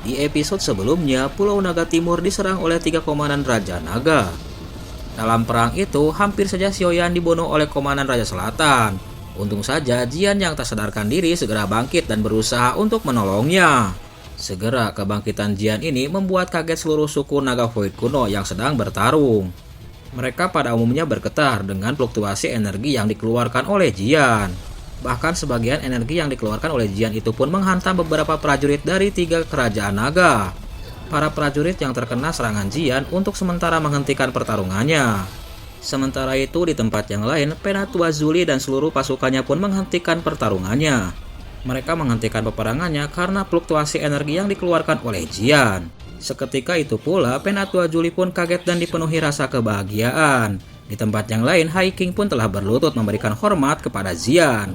Di episode sebelumnya, Pulau Naga Timur diserang oleh 3 komandan Raja Naga. Dalam perang itu, hampir saja Xiaoyan dibunuh oleh komandan Raja Selatan. Untung saja Jian yang tak sadarkan diri segera bangkit dan berusaha untuk menolongnya. Segera kebangkitan Jian ini membuat kaget seluruh suku Naga Void kuno yang sedang bertarung. Mereka pada umumnya bergetar dengan fluktuasi energi yang dikeluarkan oleh Jian. Bahkan sebagian energi yang dikeluarkan oleh Jian itu pun menghantam beberapa prajurit dari 3 kerajaan naga. Para prajurit yang terkena serangan Jian untuk sementara menghentikan pertarungannya. Sementara itu di tempat yang lain, Penatua Zuli dan seluruh pasukannya pun menghentikan pertarungannya. Mereka menghentikan peperangannya karena fluktuasi energi yang dikeluarkan oleh Jian. Seketika itu pula, Penatua Zuli pun kaget dan dipenuhi rasa kebahagiaan. Di tempat yang lain, Hai King pun telah berlutut memberikan hormat kepada Jian.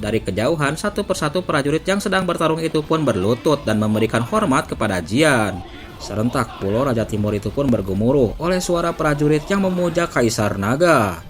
Dari kejauhan, satu persatu prajurit yang sedang bertarung itu pun berlutut dan memberikan hormat kepada Jian. Serentak, Pulau Raja Timur itu pun bergemuruh oleh suara prajurit yang memuja Kaisar Naga.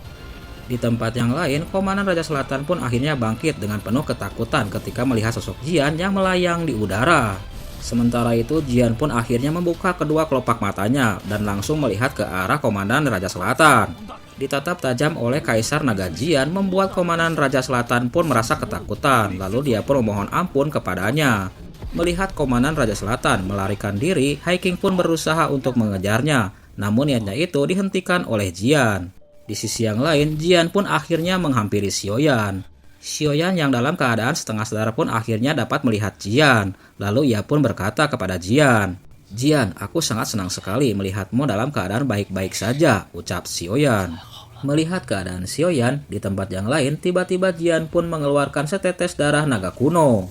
Di tempat yang lain, komandan Raja Selatan pun akhirnya bangkit dengan penuh ketakutan ketika melihat sosok Jian yang melayang di udara. Sementara itu, Jian pun akhirnya membuka kedua kelopak matanya dan langsung melihat ke arah komandan Raja Selatan. Ditatap tajam oleh Kaisar Naga Jian membuat komandan Raja Selatan pun merasa ketakutan, lalu dia pun memohon ampun kepadanya. Melihat komandan Raja Selatan melarikan diri, Hai King pun berusaha untuk mengejarnya, namun niatnya itu dihentikan oleh Jian. Di sisi yang lain, Jian pun akhirnya menghampiri Xiaoyan. Xiaoyan yang dalam keadaan setengah sadar pun akhirnya dapat melihat Jian, lalu ia pun berkata kepada Jian, "Jian, aku sangat senang sekali melihatmu dalam keadaan baik-baik saja," ucap Xiaoyan. Melihat keadaan Xiaoyan, di tempat yang lain, tiba-tiba Jian pun mengeluarkan setetes darah naga kuno.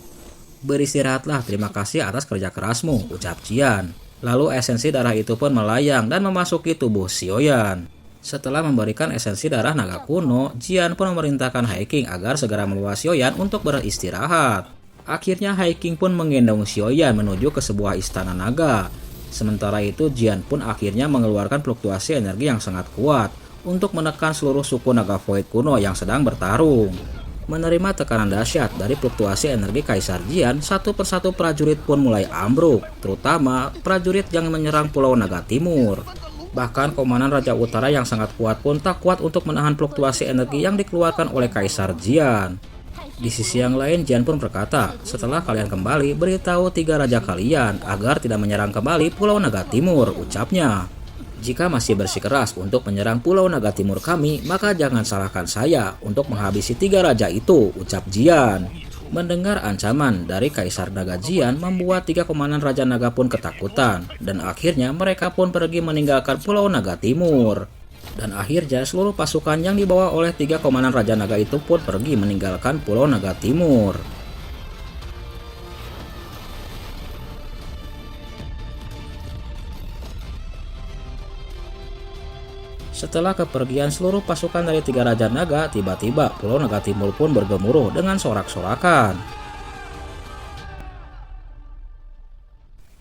"Beristirahatlah, terima kasih atas kerja kerasmu," ucap Jian. Lalu esensi darah itu pun melayang dan memasuki tubuh Xiaoyan. Setelah memberikan esensi darah naga kuno, Jian pun memerintahkan Hai King agar segera membawa Xiaoyan untuk beristirahat. Akhirnya Hai King pun menggendong Xiaoyan menuju ke sebuah istana naga. Sementara itu Jian pun akhirnya mengeluarkan fluktuasi energi yang sangat kuat untuk menekan seluruh suku Naga Void kuno yang sedang bertarung. Menerima tekanan dahsyat dari fluktuasi energi Kaisar Jian, satu persatu prajurit pun mulai ambruk, terutama prajurit yang menyerang Pulau Naga Timur. Bahkan komandan Raja Utara yang sangat kuat pun tak kuat untuk menahan fluktuasi energi yang dikeluarkan oleh Kaisar Jian. Di sisi yang lain, Jian pun berkata, "Setelah kalian kembali, beritahu 3 raja kalian agar tidak menyerang kembali Pulau Naga Timur," ucapnya. "Jika masih bersikeras untuk menyerang Pulau Naga Timur kami, maka jangan salahkan saya untuk menghabisi 3 raja itu," ucap Jian. Mendengar ancaman dari Kaisar Naga Jian membuat 3 komandan Raja Naga pun ketakutan, dan akhirnya mereka pun pergi meninggalkan Pulau Naga Timur. Dan akhirnya seluruh pasukan yang dibawa oleh 3 komandan Raja Naga itu pun pergi meninggalkan Pulau Naga Timur. Setelah kepergian seluruh pasukan dari 3 Raja Naga, tiba-tiba Pulau Naga Timur pun bergemuruh dengan sorak-sorakan.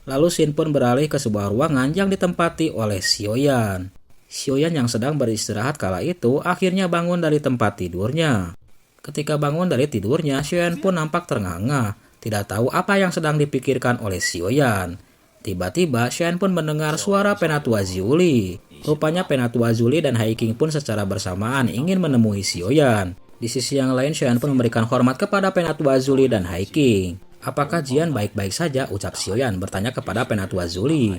Lalu Xin pun beralih ke sebuah ruangan yang ditempati oleh Xiaoyan. Xiaoyan yang sedang beristirahat kala itu akhirnya bangun dari tempat tidurnya. Ketika bangun dari tidurnya, Xiaoyan pun nampak ternganga, tidak tahu apa yang sedang dipikirkan oleh Xiaoyan. Tiba-tiba Xiaoyan pun mendengar suara Penatua Zuli. Rupanya Penatua Zuli dan Hai King pun secara bersamaan ingin menemui Xiaoyan. Di sisi yang lain, Xiaoyan pun memberikan hormat kepada Penatua Zuli dan Hai King. "Apakah Jian baik-baik saja?" ucap Xiaoyan bertanya kepada Penatua Zuli.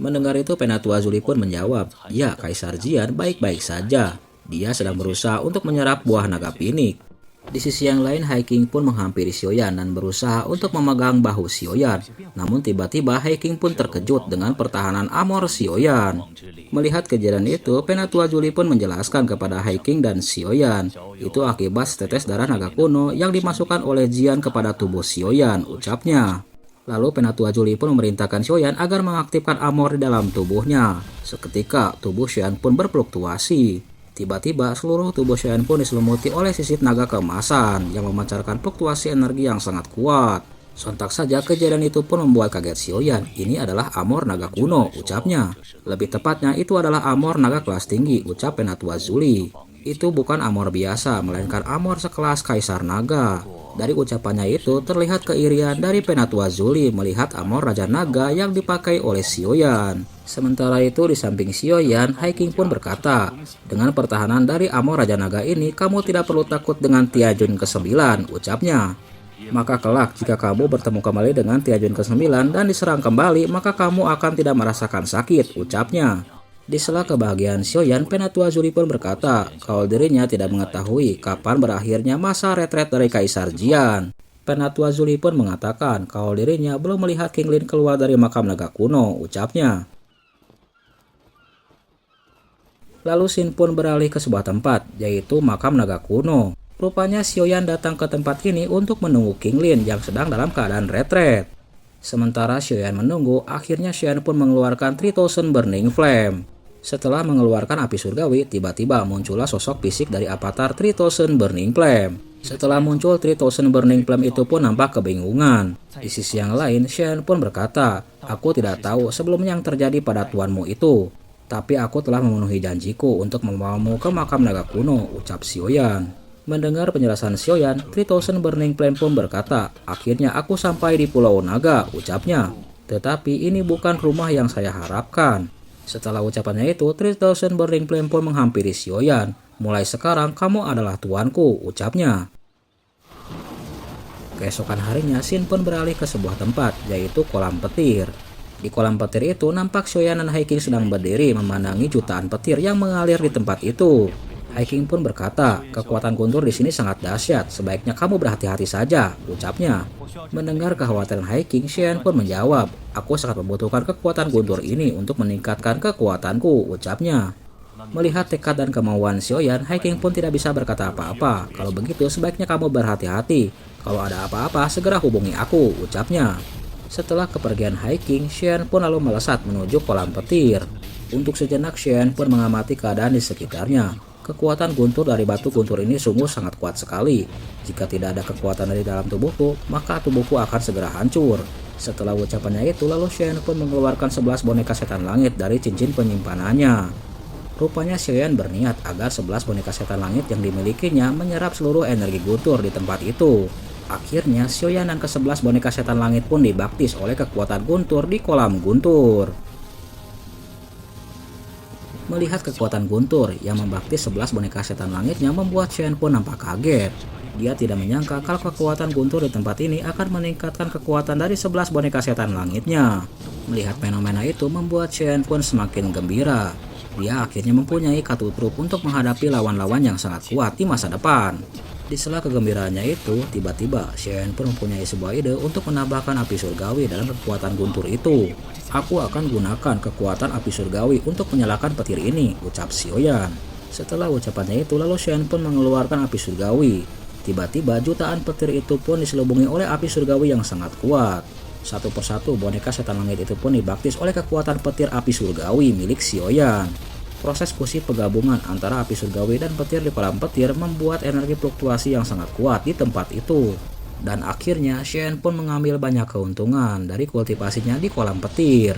Mendengar itu, Penatua Zuli pun menjawab, "Ya, Kaisar Jian baik-baik saja. Dia sedang berusaha untuk menyerap buah naga pinik." Di sisi yang lain, Hai King pun menghampiri Xiaoyan dan berusaha untuk memegang bahu Xiaoyan. Namun tiba-tiba Hai King pun terkejut dengan pertahanan Amor Xiaoyan. Melihat kejadian itu, Penatua Zuli pun menjelaskan kepada Hai King dan Xiaoyan, itu akibat setetes darah naga kuno yang dimasukkan oleh Jian kepada tubuh Xiaoyan, ucapnya. Lalu Penatua Zuli pun memerintahkan Xiaoyan agar mengaktifkan Amor di dalam tubuhnya. Seketika tubuh Xiaoyan pun berfluktuasi. Tiba-tiba seluruh tubuh Xiaoyan pun diselimuti oleh sisip naga keemasan yang memancarkan fluktuasi energi yang sangat kuat. Sontak saja kejadian itu pun membuat kaget Xiaoyan. "Ini adalah Amor naga kuno," ucapnya. "Lebih tepatnya itu adalah Amor naga kelas tinggi," ucap Penatua Zuli. Itu bukan Amor biasa, melainkan Amor sekelas Kaisar Naga. Dari ucapannya itu terlihat keirian dari Penatua Zuli melihat Amor Raja Naga yang dipakai oleh Xiaoyan. Sementara itu di samping Xiaoyan, Hiking pun berkata, dengan pertahanan dari Amor Raja Naga ini, kamu tidak perlu takut dengan Tianjun ke-9, ucapnya. Maka kelak jika kamu bertemu kembali dengan Tianjun ke-9 dan diserang kembali, maka kamu akan tidak merasakan sakit, ucapnya. Di sela kebahagiaan Xiaoyan, Penatua Zuli pun berkata kalau dirinya tidak mengetahui kapan berakhirnya masa retret dari Kaisar Jian. Penatua Zuli pun mengatakan kalau dirinya belum melihat King Lin keluar dari makam naga kuno, ucapnya. Lalu Xin pun beralih ke sebuah tempat, yaitu makam naga kuno. Rupanya Xiaoyan datang ke tempat ini untuk menunggu King Lin yang sedang dalam keadaan retret. Sementara Xiaoyan menunggu, akhirnya Xiaoyan pun mengeluarkan 3000 Burning Flame. Setelah mengeluarkan api surgawi, tiba-tiba muncullah sosok fisik dari avatar 3000 Burning Flame. Setelah muncul 3000 Burning Flame itu pun nampak kebingungan. Di sisi yang lain, Xiaoyan pun berkata, aku tidak tahu sebelumnya yang terjadi pada tuanmu itu. Tapi aku telah memenuhi janjiku untuk membawamu ke makam naga kuno, ucap Xiaoyan. Mendengar penjelasan Xiaoyan, 3000 Burning Flame pun berkata, akhirnya aku sampai di Pulau Naga, ucapnya. Tetapi ini bukan rumah yang saya harapkan. Setelah ucapannya itu, 3000 Burning Flame pun menghampiri Xiaoyan. Mulai sekarang kamu adalah tuanku, ucapnya. Keesokan harinya, Xin pun beralih ke sebuah tempat, yaitu kolam petir. Di kolam petir itu, nampak Xiaoyan dan Hiking sedang berdiri memandangi jutaan petir yang mengalir di tempat itu. Hiking pun berkata, kekuatan guntur di sini sangat dahsyat, sebaiknya kamu berhati-hati saja, ucapnya. Mendengar kekhawatiran Hiking, Xiaoyan pun menjawab, aku sangat membutuhkan kekuatan guntur ini untuk meningkatkan kekuatanku, ucapnya. Melihat tekad dan kemauan Xiaoyan, Hiking pun tidak bisa berkata apa-apa. Kalau begitu, sebaiknya kamu berhati-hati. Kalau ada apa-apa, segera hubungi aku, ucapnya. Setelah kepergian Hiking, Xiaoyan pun lalu melesat menuju kolam petir. Untuk sejenak, Xiaoyan pun mengamati keadaan di sekitarnya. Kekuatan guntur dari batu guntur ini sungguh sangat kuat sekali. Jika tidak ada kekuatan dari dalam tubuhku, maka tubuhku akan segera hancur. Setelah ucapannya itu, lalu Xiaoyan pun mengeluarkan 11 boneka setan langit dari cincin penyimpanannya. Rupanya Xiaoyan berniat agar 11 boneka setan langit yang dimilikinya menyerap seluruh energi guntur di tempat itu. Akhirnya, Xiaoyan dan ke-11 boneka setan langit pun dibaptis oleh kekuatan guntur di kolam guntur. Melihat kekuatan guntur yang membaptis 11 boneka setan langitnya membuat Xiaoyan pun nampak kaget. Dia tidak menyangka kalau kekuatan guntur di tempat ini akan meningkatkan kekuatan dari 11 boneka setan langitnya. Melihat fenomena itu membuat Xiaoyan pun semakin gembira. Dia akhirnya mempunyai kartu truf untuk menghadapi lawan-lawan yang sangat kuat di masa depan. Di sela kegembiraannya itu, tiba-tiba Xiaoyan pun mempunyai sebuah ide untuk menambahkan api surgawi dalam kekuatan guntur itu. Aku akan gunakan kekuatan api surgawi untuk menyalakan petir ini, ucap Xiaoyan. Setelah ucapannya itu, lalu Xiaoyan pun mengeluarkan api surgawi. Tiba-tiba jutaan petir itu pun diselubungi oleh api surgawi yang sangat kuat. Satu persatu boneka setan langit itu pun dibaptis oleh kekuatan petir api surgawi milik Xiaoyan. Proses fusi penggabungan antara api surgawi dan petir di kolam petir membuat energi fluktuasi yang sangat kuat di tempat itu. Dan akhirnya Xiaoyan pun mengambil banyak keuntungan dari kultivasinya di kolam petir.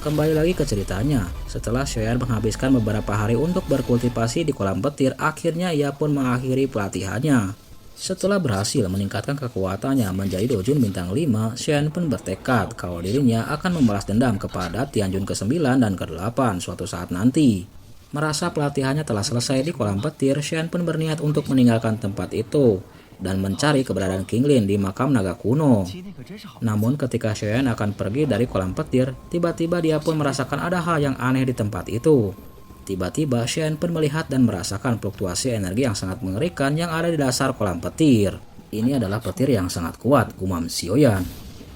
Kembali lagi ke ceritanya, setelah Xiaoyan menghabiskan beberapa hari untuk berkultivasi di kolam petir, akhirnya ia pun mengakhiri pelatihannya. Setelah berhasil meningkatkan kekuatannya menjadi Dojun bintang 5, Shen pun bertekad kalau dirinya akan membalas dendam kepada Tianjun ke-9 dan ke-8 suatu saat nanti. Merasa pelatihannya telah selesai di kolam petir, Shen pun berniat untuk meninggalkan tempat itu dan mencari keberadaan King Lin di makam naga kuno. Namun ketika Shen akan pergi dari kolam petir, tiba-tiba dia pun merasakan ada hal yang aneh di tempat itu. Tiba-tiba Shen pun melihat dan merasakan fluktuasi energi yang sangat mengerikan yang ada di dasar kolam petir. Ini adalah petir yang sangat kuat, gumam Xiaoyan.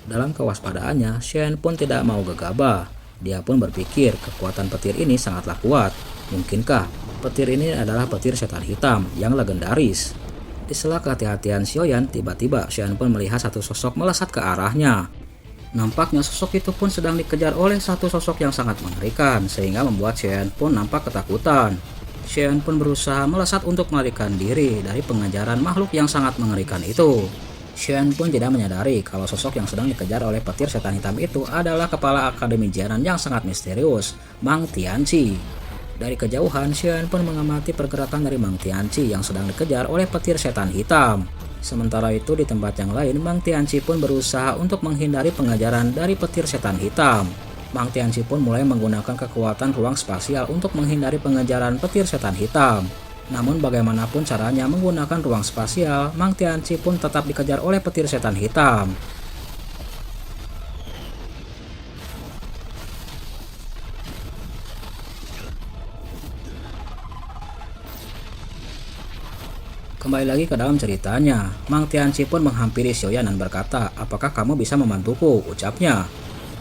Dalam kewaspadaannya, Shen pun tidak mau gegabah. Dia pun berpikir kekuatan petir ini sangatlah kuat. Mungkinkah petir ini adalah petir setan hitam yang legendaris? Di sela kehati-hatian Xiaoyan, tiba-tiba Shen pun melihat satu sosok melesat ke arahnya. Nampaknya sosok itu pun sedang dikejar oleh satu sosok yang sangat mengerikan, sehingga membuat Shen pun nampak ketakutan. Shen pun berusaha melesat untuk melarikan diri dari pengejaran makhluk yang sangat mengerikan itu. Shen pun tidak menyadari kalau sosok yang sedang dikejar oleh petir setan hitam itu adalah kepala Akademi Jianan yang sangat misterius, Mang Tianqi. Dari kejauhan, Shen pun mengamati pergerakan dari Mang Tianqi yang sedang dikejar oleh petir setan hitam. Sementara itu di tempat yang lain, Mang Tianqi pun berusaha untuk menghindari pengejaran dari petir setan hitam. Mang Tianqi pun mulai menggunakan kekuatan ruang spasial untuk menghindari pengejaran petir setan hitam. Namun bagaimanapun caranya menggunakan ruang spasial, Mang Tianqi pun tetap dikejar oleh petir setan hitam. Kembali lagi ke dalam ceritanya, Mang Tianqi pun menghampiri Xiaoyan dan berkata, "Apakah kamu bisa membantuku?" ucapnya.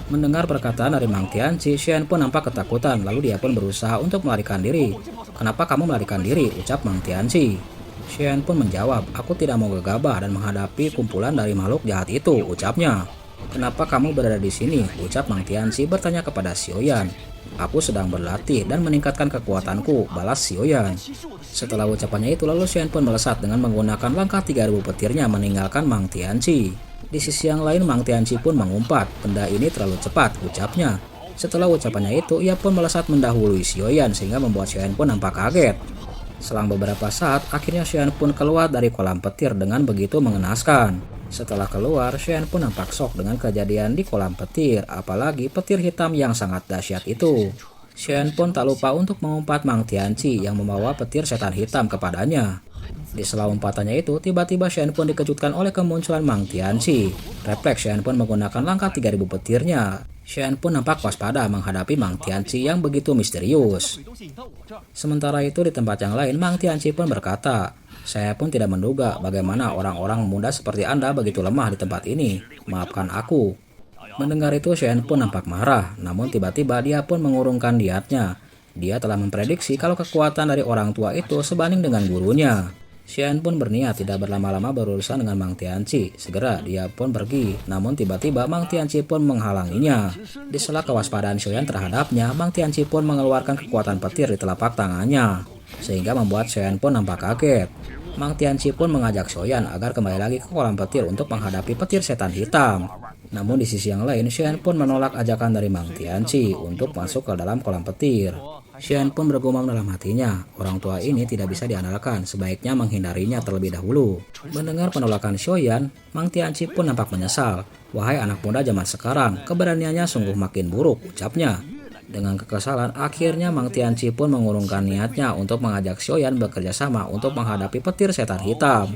Mendengar perkataan dari Mang Tianqi, Shen pun nampak ketakutan, lalu dia pun berusaha untuk melarikan diri. "Kenapa kamu melarikan diri?" ucap Mang Tianqi. Shen pun menjawab, "Aku tidak mau gegabah dan menghadapi kumpulan dari makhluk jahat itu," ucapnya. "Kenapa kamu berada di sini?" ucap Mang Tianqi bertanya kepada Xiaoyan. "Aku sedang berlatih dan meningkatkan kekuatanku," balas Xiaoyan. Setelah ucapannya itu, lalu Shen pun melesat dengan menggunakan langkah 3000 petirnya meninggalkan Mang Tianqi. Di sisi yang lain, Mang Tianqi pun mengumpat, "Benda ini terlalu cepat," ucapnya. Setelah ucapannya itu, ia pun melesat mendahului Xiaoyan sehingga membuat Xiaoyan pun nampak kaget. Selang beberapa saat, akhirnya Xiaoyan pun keluar dari kolam petir dengan begitu mengenaskan. Setelah keluar, Xiaoyan pun nampak shock dengan kejadian di kolam petir, apalagi petir hitam yang sangat dahsyat itu. Xiaoyan pun tak lupa untuk mengumpat Mang Tianqi yang membawa petir setan hitam kepadanya. Di sela umpatannya itu, tiba-tiba Xiaoyan pun dikejutkan oleh kemunculan Mang Tianqi. Refleks Xiaoyan pun menggunakan langkah 3000 petirnya. Xiaoyan pun nampak waspada menghadapi Mang Tianqi yang begitu misterius. Sementara itu di tempat yang lain, Mang Tianqi pun berkata, "Saya pun tidak menduga bagaimana orang-orang muda seperti Anda begitu lemah di tempat ini. Maafkan aku." Mendengar itu, Shen pun nampak marah, namun tiba-tiba dia pun mengurungkan niatnya. Dia telah memprediksi kalau kekuatan dari orang tua itu sebanding dengan gurunya. Shen pun berniat tidak berlama-lama berurusan dengan Mang Tianqi. Segera dia pun pergi, namun tiba-tiba Mang Tianqi pun menghalanginya. Di sela kewaspadaan Xiaoyan terhadapnya, Mang Tianqi pun mengeluarkan kekuatan petir di telapak tangannya, sehingga membuat Xiaoyan pun nampak kaget. Mang Tianqi pun mengajak Xiaoyan agar kembali lagi ke kolam petir untuk menghadapi petir setan hitam. Namun di sisi yang lain, Xiaoyan pun menolak ajakan dari Mang Tianqi untuk masuk ke dalam kolam petir. Xiaoyan pun bergumam dalam hatinya, orang tua ini tidak bisa diandalkan, sebaiknya menghindarinya terlebih dahulu. Mendengar penolakan Xiaoyan, Mang Tianqi pun nampak menyesal. "Wahai anak muda zaman sekarang, keberaniannya sungguh makin buruk," ucapnya. Dengan kekesalan, akhirnya Mang Tianqi pun mengurungkan niatnya untuk mengajak Xiaoyan bekerja sama untuk menghadapi petir setan hitam.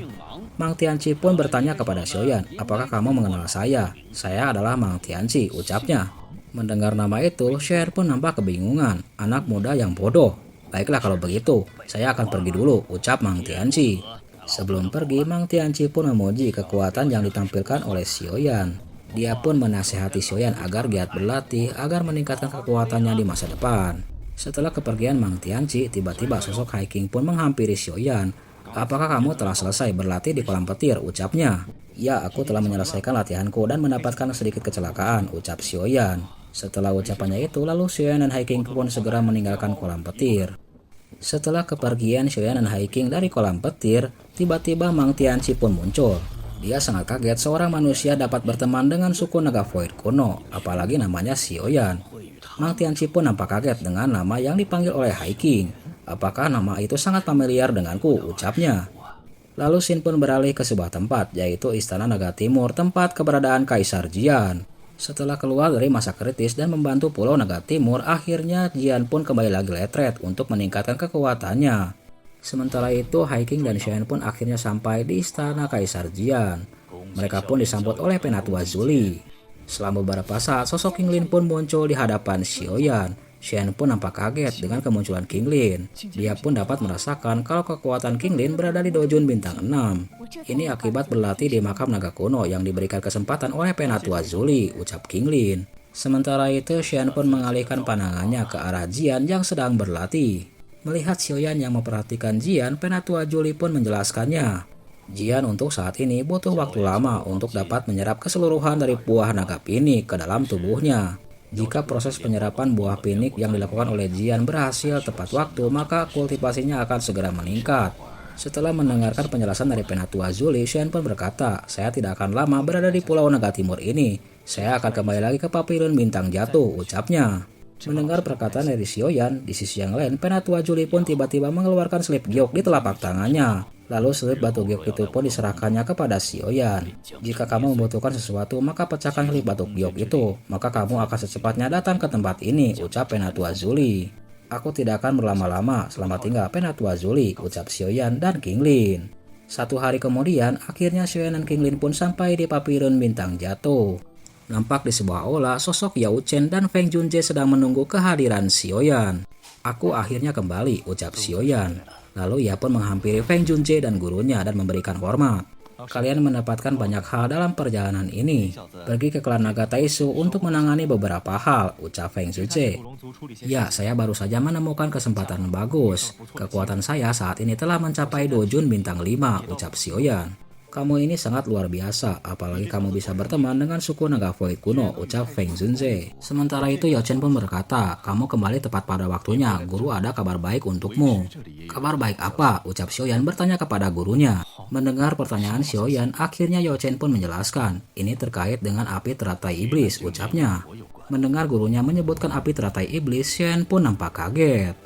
Mang Tianqi pun bertanya kepada Xiaoyan, "Apakah kamu mengenal saya?" "Saya adalah Mang Tianqi," ucapnya. Mendengar nama itu, Xiaoyan pun nampak kebingungan. "Anak muda yang bodoh. Baiklah kalau begitu, saya akan pergi dulu," ucap Mang Tianqi. Sebelum pergi, Mang Tianqi pun memuji kekuatan yang ditampilkan oleh Xiaoyan. Dia pun menasihati Xiaoyan agar giat berlatih agar meningkatkan kekuatannya di masa depan. Setelah kepergian Mang Tianqi, tiba-tiba sosok Hai King pun menghampiri Xiaoyan. "Apakah kamu telah selesai berlatih di kolam petir?" ucapnya. "Ya, aku telah menyelesaikan latihanku dan mendapatkan sedikit kecelakaan," ucap Xiaoyan. Setelah ucapannya itu, lalu Xiaoyan dan Hai King pun segera meninggalkan kolam petir. Setelah kepergian Xiaoyan dan Hai King dari kolam petir, tiba-tiba Mang Tianqi pun muncul. Dia sangat kaget seorang manusia dapat berteman dengan suku naga Void kuno, apalagi namanya Xiaoyan. Mang Tianqi pun nampak kaget dengan nama yang dipanggil oleh Hai King. "Apakah nama itu sangat familiar denganku?" ucapnya. Lalu Xin pun beralih ke sebuah tempat, yaitu Istana Naga Timur, tempat keberadaan Kaisar Jian. Setelah keluar dari masa kritis dan membantu Pulau Naga Timur, akhirnya Jian pun kembali lagi retret untuk meningkatkan kekuatannya. Sementara itu, Hai King dan Shen pun akhirnya sampai di Istana Kaisar Jian. Mereka pun disambut oleh Penatua Zuli. Selama beberapa saat, sosok King Lin pun muncul di hadapan Xiaoyan. Shen pun nampak kaget dengan kemunculan King Lin. Dia pun dapat merasakan kalau kekuatan King Lin berada di Dojun bintang 6. Ini akibat berlatih di makam naga kuno yang diberikan kesempatan oleh Penatua Zuli, ucap King Lin. Sementara itu, Shen pun mengalihkan pandangannya ke arah Jian yang sedang berlatih. Melihat Xiaoyan yang memperhatikan Jian, Penatua Zuli pun menjelaskannya. Jian untuk saat ini butuh waktu lama untuk dapat menyerap keseluruhan dari buah naga pinik ke dalam tubuhnya. Jika proses penyerapan buah pinik yang dilakukan oleh Jian berhasil tepat waktu, maka kultivasinya akan segera meningkat. Setelah mendengarkan penjelasan dari Penatua Zuli, Shen pun berkata, "Saya tidak akan lama berada di Pulau Naga Timur ini. Saya akan kembali lagi ke Papirun Bintang Jatuh," ucapnya. Mendengar perkataan dari Xiaoyan, di sisi yang lain, Penatua Zuli pun tiba-tiba mengeluarkan selip giok di telapak tangannya. Lalu selip batu giok itu pun diserahkannya kepada Xiaoyan. "Jika kamu membutuhkan sesuatu, maka pecahkan selip batu giok itu. Maka kamu akan secepatnya datang ke tempat ini," ucap Penatua Zuli. "Aku tidak akan berlama-lama, selamat tinggal Penatua Zuli," ucap Xiaoyan dan King Lin. 1 hari kemudian, akhirnya Xiaoyan dan King Lin pun sampai di Papirun Bintang Jatuh. Nampak di sebuah aula, sosok Yao Chen dan Feng Junjie sedang menunggu kehadiran Xiaoyan. "Aku akhirnya kembali," ucap Xiaoyan. Lalu ia pun menghampiri Feng Junjie dan gurunya dan memberikan hormat. "Kalian mendapatkan banyak hal dalam perjalanan ini. Pergi ke klan naga Taisu untuk menangani beberapa hal," ucap Feng Junjie. "Ya, saya baru saja menemukan kesempatan bagus. Kekuatan saya saat ini telah mencapai Dojun bintang 5, ucap Xiaoyan. "Kamu ini sangat luar biasa, apalagi kamu bisa berteman dengan suku naga Void kuno," ucap Feng Junjie. Sementara itu Yao Chen pun berkata, "Kamu kembali tepat pada waktunya, guru ada kabar baik untukmu." "Kabar baik apa?" ucap Xiaoyan bertanya kepada gurunya. Mendengar pertanyaan Xiaoyan, akhirnya Yao Chen pun menjelaskan, "Ini terkait dengan api teratai iblis," ucapnya. Mendengar gurunya menyebutkan api teratai iblis, Shen pun nampak kaget.